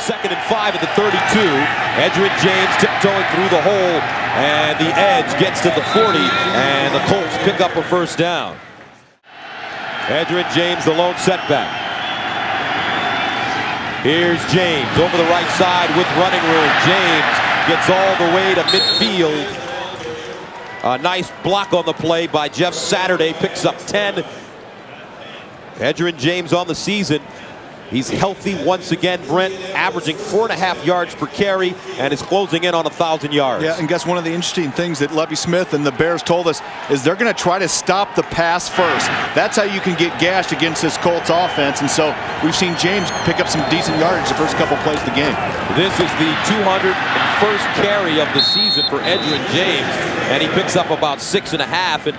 2nd and 5 at the 32. Edgerrin James tiptoeing through the hole, and the edge gets to the 40, and the Colts pick up a first down. Edgerrin James, the lone setback. Here's James over the right side with running room. James gets all the way to midfield. A nice block on the play by Jeff Saturday, picks up 10. Edgerrin James on the season. He's healthy once again, Brent, averaging 4.5 yards per carry, and is closing in on 1,000 yards. Yeah, and guess one of the interesting things that Lovie Smith and the Bears told us is they're going to try to stop the pass first. That's how you can get gashed against this Colts offense, and so we've seen James pick up some decent yardage the first couple plays of the game. This is the 201st carry of the season for Edgerrin James, and he picks up about 6.5. And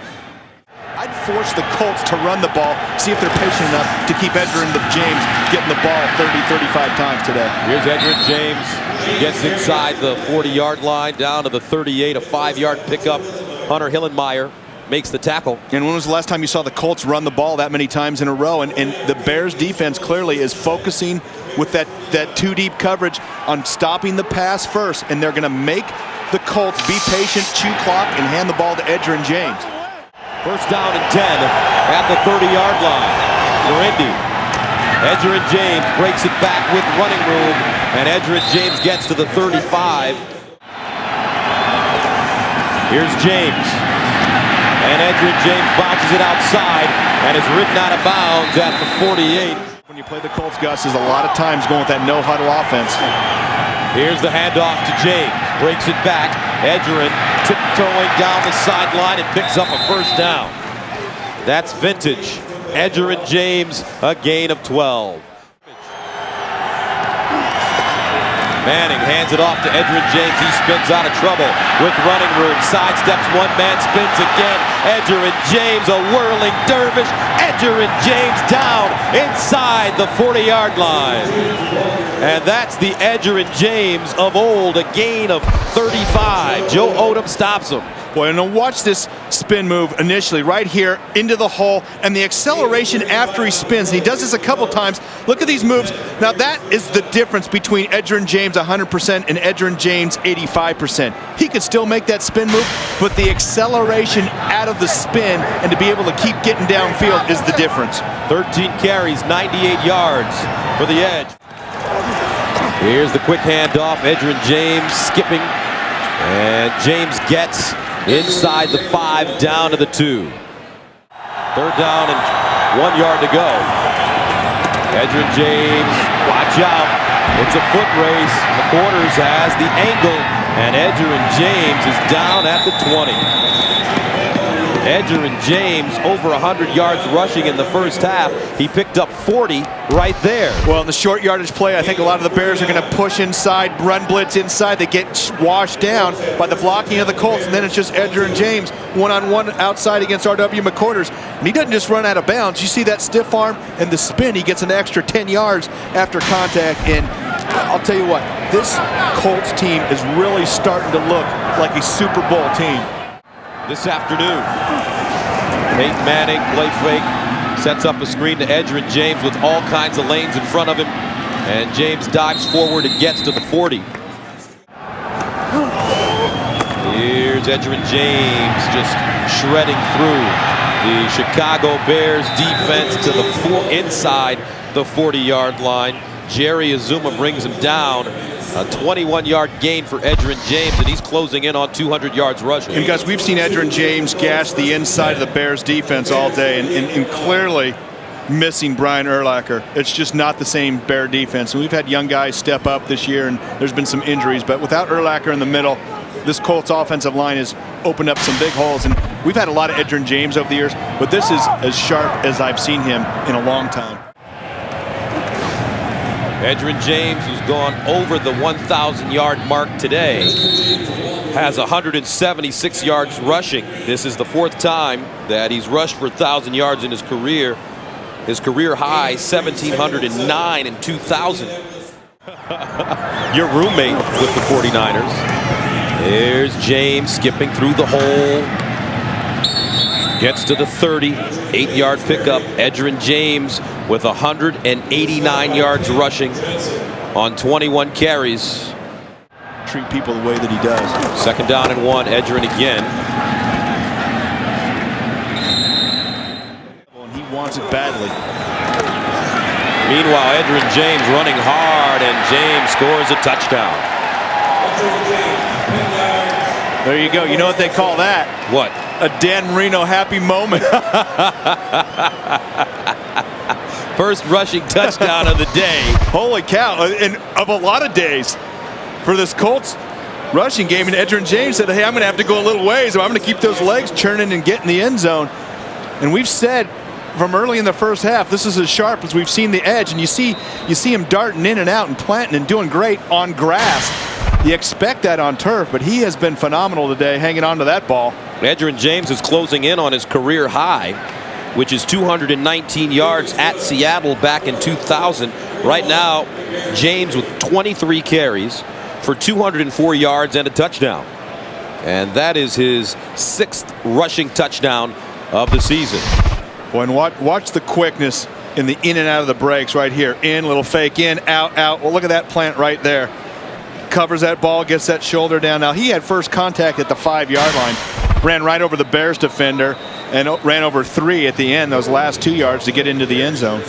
I'd force the Colts to run the ball, see if they're patient enough to keep Edgerrin James getting the ball 30-35 times today. Here's Edgerrin James, gets inside the 40-yard line, down to the 38, a 5-yard pickup. Hunter Hillenmeyer makes the tackle. And when was the last time you saw the Colts run the ball that many times in a row? And the Bears defense clearly is focusing with that two-deep coverage on stopping the pass first, and they're going to make the Colts be patient, chew clock, and hand the ball to Edgerrin James. First down and 10 at the 30-yard line. Morendi. Edgerrin James breaks it back with running room, and Edgerrin James gets to the 35. Here's James. And Edgerrin James bounces it outside and is ridden out of bounds at the 48. When you play the Colts, Gus, is a lot of times going with that no-huddle offense. Here's the handoff to James. Breaks it back. Edgerrin tiptoeing down the sideline and picks up a first down. That's vintage. Edgerrin James, a gain of 12. Manning hands it off to Edgerrin James. He spins out of trouble with running room. Sidesteps one man, spins again. Edgerrin James, a whirling dervish. Edgerrin James down inside the 40-yard line. And that's the Edgerrin James of old, a gain of 35. Joe Odom stops him. Boy, and watch this spin move initially right here into the hole, and the acceleration after he spins. And he does this a couple times. Look at these moves. Now that is the difference between Edgerrin James 100% and Edgerrin James 85%. He could still make that spin move, but the acceleration out of the spin and to be able to keep getting downfield is the difference. 13 carries, 98 yards for the edge. Here's the quick handoff. Edgerrin James skipping, and James gets inside the 5, down to the 2. 3rd down and 1 yard to go. Edgerrin James, watch out. It's a foot race. McQuarters has the angle, and Edgerrin James is down at the 20. Edgerrin James over 100 yards rushing in the first half. He picked up 40 right there. Well, in the short yardage play, I think a lot of the Bears are going to push inside, run blitz inside. They get washed down by the blocking of the Colts, and then it's just Edgerrin James one-on-one outside against R.W. McQuarters. And he doesn't just run out of bounds. You see that stiff arm and the spin. He gets an extra 10 yards after contact. And I'll tell you what, this Colts team is really starting to look like a Super Bowl team. This afternoon, Peyton Manning, play fake, sets up a screen to Edgerrin James with all kinds of lanes in front of him, and James dives forward and gets to the 40. Here's Edgerrin James just shredding through the Chicago Bears defense to the inside the 40-yard line. Jerry Azuma brings him down. A 21-yard gain for Edgerrin James, and he's closing in on 200 yards rushing. And guys, we've seen Edgerrin James gash the inside of the Bears defense all day, and clearly missing Brian Urlacher. It's just not the same Bear defense. And we've had young guys step up this year, and there's been some injuries, but without Urlacher in the middle, this Colts offensive line has opened up some big holes. And we've had a lot of Edgerrin James over the years, but this is as sharp as I've seen him in a long time. Edgerrin James, who's gone over the 1,000-yard mark today, has 176 yards rushing. This is the 4th time that he's rushed for 1,000 yards in his career. His career high, 1,709 in 2000. Your roommate with the 49ers. There's James skipping through the hole. Gets to the 30, 8-yard pickup. Edgerrin James with 189 yards rushing on 21 carries. Treat people the way that he does. 2nd down and 1. Edgerrin again. And he wants it badly. Meanwhile, Edgerrin James running hard, and James scores a touchdown. There you go. You know what they call that? What? A Dan Marino happy moment. First rushing touchdown of the day. Holy cow. And of a lot of days for this Colts rushing game. And Edgerrin James said, hey, I'm going to have to go a little ways. I'm going to keep those legs churning and get in the end zone. And we've said from early in the first half, this is as sharp as we've seen the edge. And you see him darting in and out and planting and doing great on grass. You expect that on turf, but he has been phenomenal today hanging on to that ball. Edgerrin James is closing in on his career high, which is 219 yards at Seattle back in 2000. Right now, James with 23 carries for 204 yards and a touchdown. And that is his 6th rushing touchdown of the season. Boy, and watch the quickness in the in and out of the breaks right here. In, little fake in, out, out. Well, look at that plant right there. Covers that ball, gets that shoulder down. Now, he had first contact at the 5-yard line. Ran right over the Bears defender and ran over 3 at the end, those last 2 yards to get into the end zone.